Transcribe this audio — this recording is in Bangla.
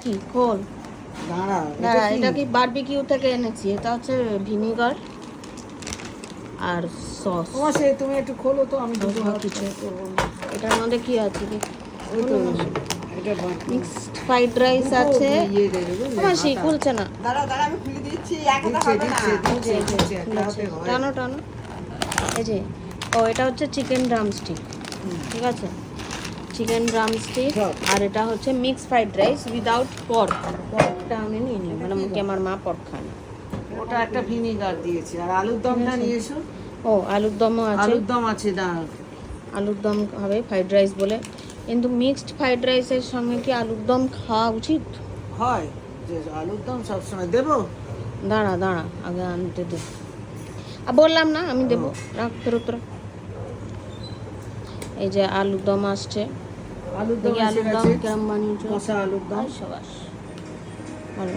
কি খোল দাঁড়া দাঁড়া, এটা কি বারবিকিউ থেকে এনেছি। এটা হচ্ছে ভিনিগার আর সস। তোমার সে তুমি একটু খোলো তো, আমি দুটো হাত কিছু করবো। এটার মধ্যে কি আছে কি? ওই তো এটা মিক্সড ফ্রাইড রাইস আছে। ইয়ে দেবে বুঝলে, আমার সেই আটা। খুলছে না। দাঁড়া দাঁড়া আমি খুলে দিচ্ছি, একা দিচ্ছে হবে না। দিচ্ছে এই যে, দিচ্ছে দিচ্ছে, একটা খুলেছে। হাতে হয়। টানো টানো। এই যে, ও এটা হচ্ছে চিকেন ড্রামস্টিক, ঠিক আছে, চিকেন ড্রামস্টিক। সব। আর এটা হচ্ছে mix fried rice without pork. পর্কটা আমি নিয়ে নিই, মানে মুখে আমার মা পর্ক খায় না। ওটা একটা ভিনিগার দিয়েছে, আর আলুর দমটা নিয়ে এসো। ও আলুর দমও আছে। আলুর দম আছে, দাঁড়া। আলুর দম হবে ফ্রাইড রাইস বলে, কিন্তু মিক্সড ফ্রাইড রাইসের সঙ্গে কি আলুর দম খাওয়া উচিত? হয় যে আলুর দম সবসময় দেবো। দাঁড়া দাঁড়া, আগে আনতে দে। আর বললাম না আমি দেবো, রাখ ফেরত রাখ। এই যে আলুর দম আসছে। আলুর দম দেখি এসে আলুর দম গেছে, কিরম বানিয়েছো। কষা আলুর দম। সাবাস।